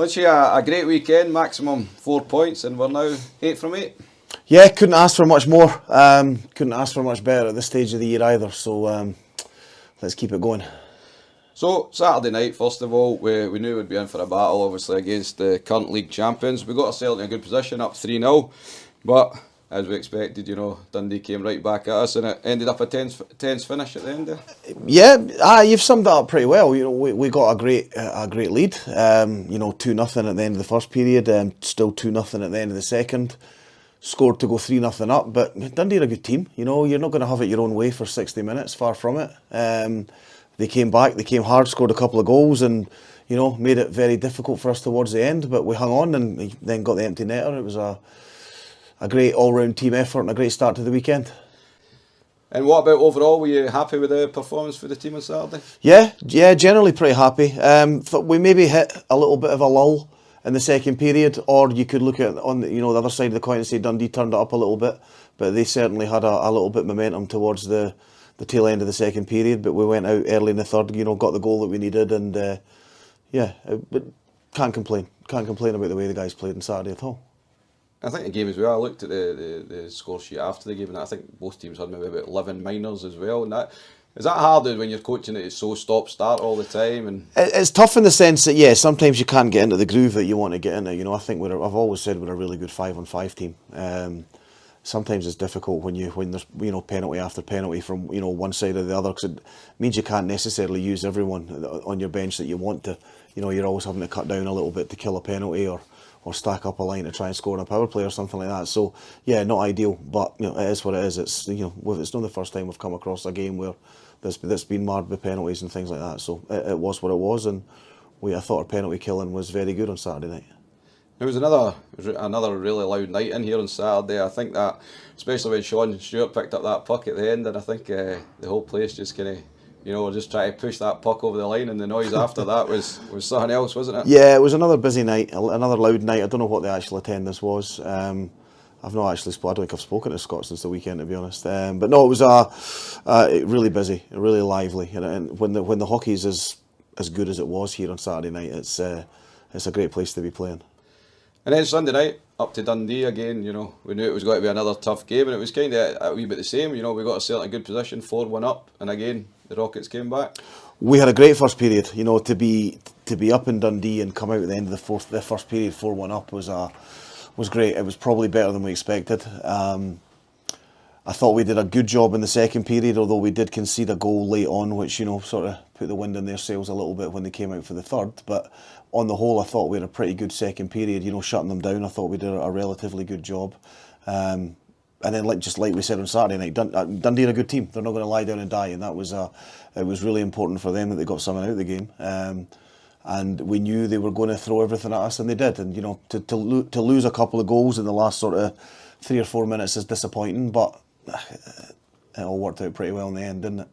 Let's say a great weekend, maximum 4 points, and we're now 8 from 8. Yeah, couldn't ask for much more. Couldn't ask for much better at this stage of the year either. So let's keep it going. So, Saturday night, first of all, we knew we'd be in for a battle, obviously, against the current league champions. We got ourselves in a good position, up 3-0, but as we expected, Dundee came right back at us, and it ended up a tense finish at the end there. Yeah, you've summed that up pretty well. We got a great lead. 2-0 at the end of the first period, still 2-0 at the end of the second. Scored to go 3-0 up, but Dundee are a good team. You're not going to have it your own way for 60 minutes, far from it. They came back, they came hard, scored a couple of goals, and made it very difficult for us towards the end. But we hung on and then got the empty netter. It was a great all-round team effort and a great start to the weekend. And what about overall? Were you happy with the performance for the team on Saturday? Yeah, generally pretty happy. We maybe hit a little bit of a lull in the second period, or you could look at on the other side of the coin and say Dundee turned it up a little bit, but they certainly had a little bit of momentum towards the tail end of the second period. But we went out early in the third, got the goal that we needed, and but can't complain about the way the guys played on Saturday at all. I think the game as well, I looked at the score sheet after the game, and I think both teams had maybe about 11 minors as well. And is that hard when you're coaching it? It's so stop-start all the time, and it's tough in the sense that sometimes you can't get into the groove that you want to get into. I think I've always said we're a really good 5-on-5 team. Sometimes it's difficult when there's penalty after penalty from one side or the other, because it means you can't necessarily use everyone on your bench that you want to. You're always having to cut down a little bit to kill a penalty or stack up a line to try and score on a power play or something like that. So not ideal, but it is what it is. It's it's not the first time we've come across a game where that's been marred with penalties and things like that. So it was what it was, and I thought our penalty killing was very good on Saturday night. It was another really loud night in here on Saturday. I think that, especially when Sean Stewart picked up that puck at the end, and I think the whole place just kind of, just trying to push that puck over the line, and the noise after that was something else, wasn't it? Yeah, it was another busy night, another loud night. I don't know what the actual attendance was. I've not actually I don't think I've spoken to Scott since the weekend, to be honest. But no, it was really busy, really lively, and when the hockey's as good as it was here on Saturday night, it's a great place to be playing. And then Sunday night, up to Dundee again, we knew it was going to be another tough game, and it was kind of a wee bit the same. We got ourselves in a good position, 4-1 up, and again, the Rockets came back. We had a great first period, to be up in Dundee and come out at the end of the first period 4-1 up was great. It was probably better than we expected. I thought we did a good job in the second period, although we did concede a goal late on, which sort of put the wind in their sails a little bit when they came out for the third. But on the whole, I thought we had a pretty good second period. Shutting them down, I thought we did a relatively good job. And then, just like we said on Saturday night, Dundee are a good team. They're not going to lie down and die, and that was it was really important for them that they got something out of the game. And we knew they were going to throw everything at us, and they did. And to lose a couple of goals in the last sort of 3 or 4 minutes is disappointing, but it all worked out pretty well in the end, didn't it?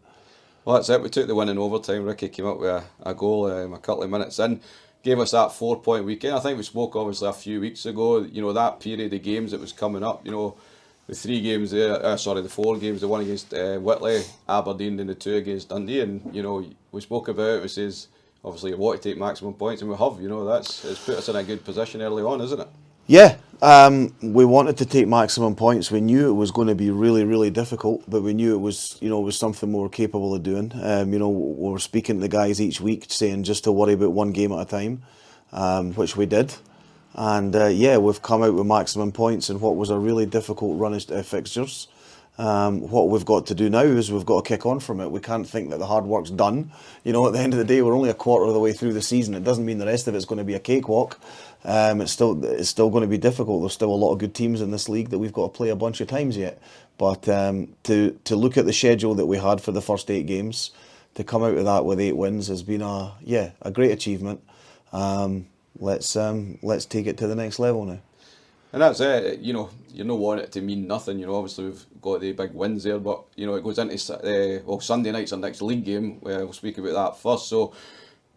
Well, that's it. We took the win in overtime. Ricky came up with a goal a couple of minutes in, gave us that 4-point weekend. I think we spoke obviously a few weeks ago. That period of games that was coming up. The 3 games there. The 4 games. The one against Whitley, Aberdeen, and the 2 against Dundee. And we spoke about it. We says obviously you want to take maximum points, and we have. It's put us in a good position early on, isn't it? Yeah, we wanted to take maximum points. We knew it was going to be really, really difficult, but we knew it was something we were capable of doing. We were speaking to the guys each week, saying just to worry about one game at a time, which we did. And we've come out with maximum points in what was a really difficult run of fixtures. What we've got to do now is we've got to kick on from it. We can't think that the hard work's done. At the end of the day, we're only a quarter of the way through the season. It doesn't mean the rest of it's going to be a cakewalk. It's still going to be difficult. There's still a lot of good teams in this league that we've got to play a bunch of times yet. But to look at the schedule that we had for the first 8 games, to come out of that with 8 wins has been a great achievement. Let's take it to the next level now. And that's it. You're not wanting it to mean nothing. Obviously we've got the big wins there, but it goes into Sunday night's our next league game. We'll speak about that first. So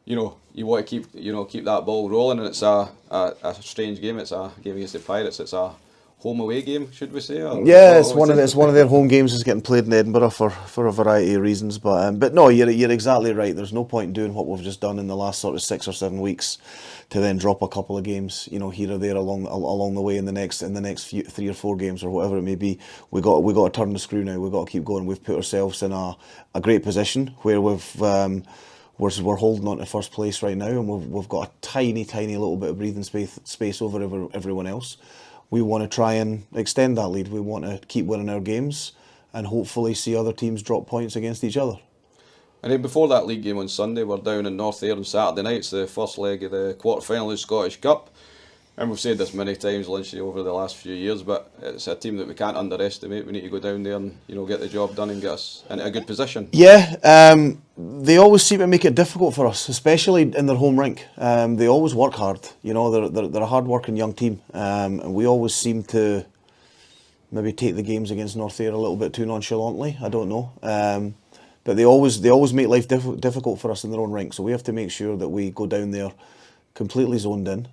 you want to keep that ball rolling, and it's a strange game. It's a game against the Pirates. It's a home away game, should we say? Yeah, it's one of their home games is getting played in Edinburgh for a variety of reasons. But no, you're exactly right. There's no point in doing what we've just done in the last sort of 6 or 7 weeks to then drop a couple of games, here or there along the way in the next few 3 or 4 games or whatever it may be. We got to turn the screw now. We've got to keep going. We've put ourselves in a great position where we're holding on to first place right now, and we've got a tiny little bit of breathing space over everyone else. We want to try and extend that lead. We want to keep winning our games and hopefully see other teams drop points against each other. And then before that league game on Sunday, we're down in North Ayr on Saturday night. It's the first leg of the quarter-final of the Scottish Cup. And we've said this many times, Lynchy, over the last few years, but it's a team that we can't underestimate. We need to go down there and get the job done and get us into a good position. Yeah, they always seem to make it difficult for us, especially in their home rink. They always work hard. They're a hard-working young team, and we always seem to maybe take the games against North Ayr a little bit too nonchalantly. I don't know, but they always make life difficult for us in their own rink. So we have to make sure that we go down there completely zoned in.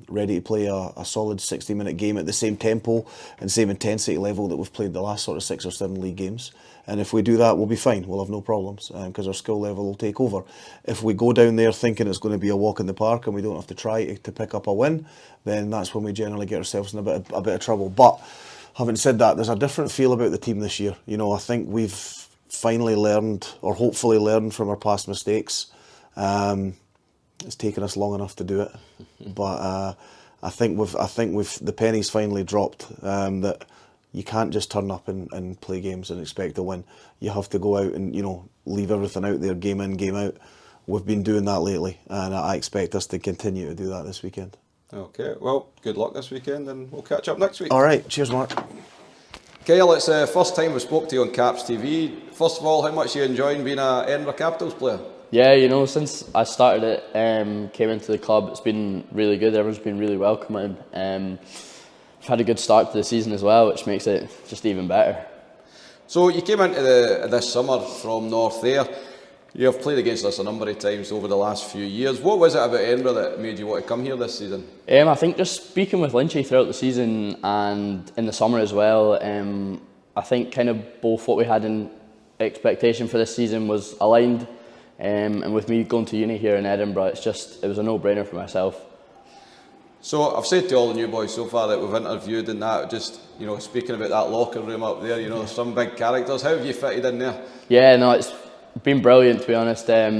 Ready to play a solid 60-minute game at the same tempo and same intensity level that we've played the last sort of 6 or 7 league games. And if we do that, we'll be fine. We'll have no problems because our skill level will take over. If we go down there thinking it's going to be a walk in the park and we don't have to try to pick up a win, then that's when we generally get ourselves in a bit of trouble. But having said that, there's a different feel about the team this year. I think we've finally learned, or hopefully learned, from our past mistakes. It's taken us long enough to do it, but I think the penny's finally dropped. That you can't just turn up and play games and expect to win. You have to go out and leave everything out there, game in, game out. We've been doing that lately, and I expect us to continue to do that this weekend. Okay, well, good luck this weekend, and we'll catch up next week. All right, cheers, Mark. Kyle, it's the first time we spoke to you on Caps TV. First of all, how much are you enjoying being a Edinburgh Capitals player? Yeah, since I started it, came into the club, it's been really good. Everyone's been really welcoming. We've had a good start to the season as well, which makes it just even better. So you came into this summer from North Ayr. You have played against us a number of times over the last few years. What was it about Edinburgh that made you want to come here this season? I think just speaking with Lynchy throughout the season and in the summer as well, I think kind of both what we had in expectation for this season was aligned. And with me going to uni here in Edinburgh, it was a no-brainer for myself. So I've said to all the new boys so far that we've interviewed and that, just speaking about that locker room up there, there's some big characters. How have you fitted in there? Yeah, no, it's been brilliant, to be honest. I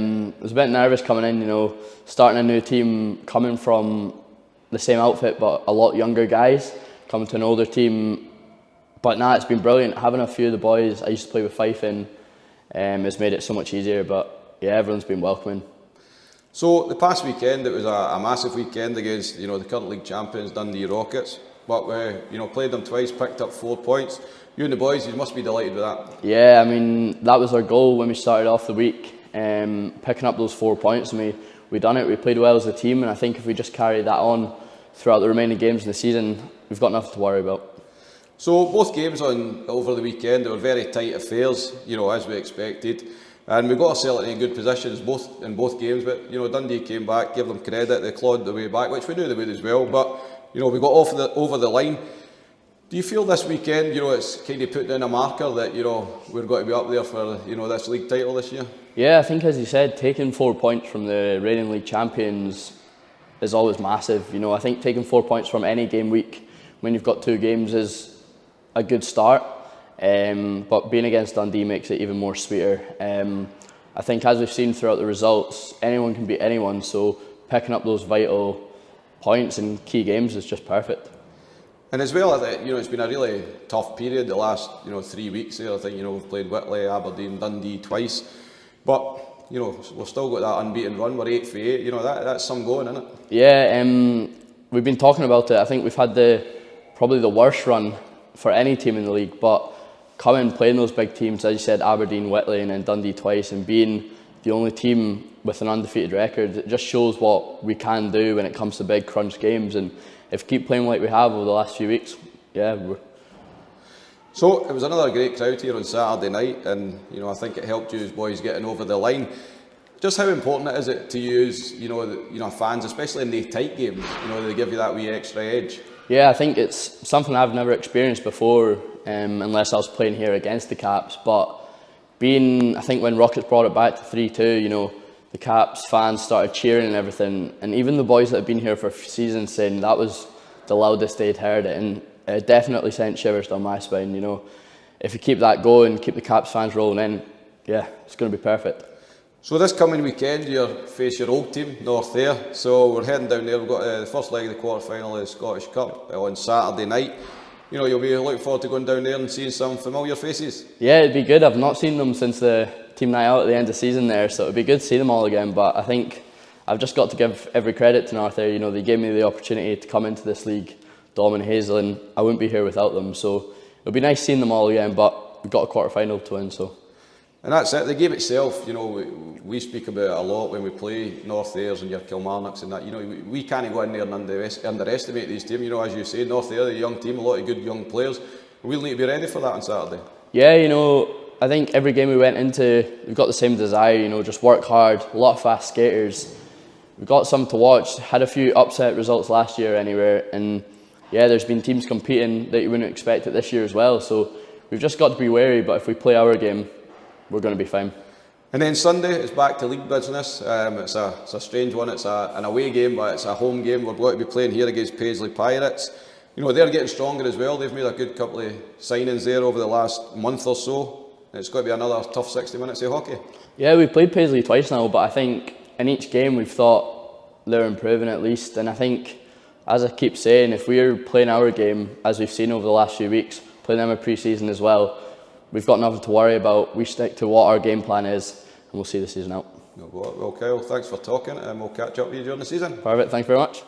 was a bit nervous coming in, starting a new team, coming from the same outfit but a lot younger guys, coming to an older team. But it's been brilliant. Having a few of the boys I used to play with Fife in has made it so much easier. But yeah, everyone's been welcoming. So the past weekend, it was a massive weekend against the current league champions Dundee Rockets. But we played them twice, picked up 4 points. You and the boys, you must be delighted with that. Yeah, that was our goal when we started off the week, picking up those 4 points, and we done it. We played well as a team, and I think if we just carry that on throughout the remaining games in the season, we've got nothing to worry about. So both games over the weekend, they were very tight affairs, as we expected. And we got ourselves in good positions in both games, but Dundee came back, give them credit, they clawed the way back, which we knew they would as well. But we got over the line. Do you feel this weekend, it's kind of put down a marker that we're going to be up there for this league title this year? Yeah, I think as you said, taking 4 points from the reigning league champions is always massive. I think taking 4 points from any game week when you've got 2 games is a good start. But being against Dundee makes it even more sweeter. I think as we've seen throughout the results, anyone can beat anyone, so picking up those vital points in key games is just perfect. And as well, it's been a really tough period the last 3 weeks there. I think we've played Whitley, Aberdeen, Dundee twice, but we've still got that unbeaten run. We're 8 for 8. That's some going, isn't it? Yeah, we've been talking about it. I think we've had probably the worst run for any team in the league, but coming playing those big teams, as you said, Aberdeen, Whitley and then Dundee twice, and being the only team with an undefeated record, it just shows what we can do when it comes to big crunch games. And if we keep playing like we have over the last few weeks, So it was another great crowd here on Saturday night, and I think it helped you as boys getting over the line. Just how important is it to use fans, especially in the tight games? They give you that wee extra edge. Yeah, I think it's something I've never experienced before, unless I was playing here against the Caps. But I think when Rockets brought it back to 3-2, you know, the Caps fans started cheering and everything, and even the boys that have been here for seasons saying that was the loudest they'd heard it, and it definitely sent shivers down my spine. You know, if you keep that going, keep the Caps fans rolling in, yeah, it's going to be perfect. So this coming weekend, you face your old team, North Ayr. So we're heading down there. We've got the first leg of the quarter-final of the Scottish Cup on Saturday night. You know, you'll be looking forward to going down there and seeing some familiar faces. Yeah, it'd be good. I've not seen them since the team night out at the end of the season there, so it'd be good to see them all again. But I think I've just got to give every credit to North Ayr. You know, they gave me the opportunity to come into this league, Dom and Hazel, and I wouldn't be here without them. So it'll be nice seeing them all again, but we've got a quarter-final to win, so. And that's it, the game itself, you know, we speak about it a lot when we play North Ayrs and your Kilmarnocks and that. You know, we can't go in there and underestimate these teams. You know, as you say, North Ayr, a young team, a lot of good young players. We'll need to be ready for that on Saturday. Yeah, you know, I think every game we went into, we've got the same desire, you know, just work hard, a lot of fast skaters. We've got some to watch, had a few upset results last year anywhere, and yeah, there's been teams competing that you wouldn't expect it this year as well. So we've just got to be wary, but if we play our game, we're going to be fine. And then Sunday, it's back to league business. It's a strange one. It's an away game, but it's a home game. We're going to be playing here against Paisley Pirates. You know, they're getting stronger as well. They've made a good couple of signings there over the last month or so. It's going to be another tough 60 minutes of hockey. Yeah, we've played Paisley twice now, but I think in each game we've thought they're improving at least. And I think, as I keep saying, if we're playing our game, as we've seen over the last few weeks, playing them in pre-season as well, we've got nothing to worry about. We stick to what our game plan is, and we'll see the season out. Well, Kyle, thanks for talking, and we'll catch up with you during the season. Perfect, thanks very much.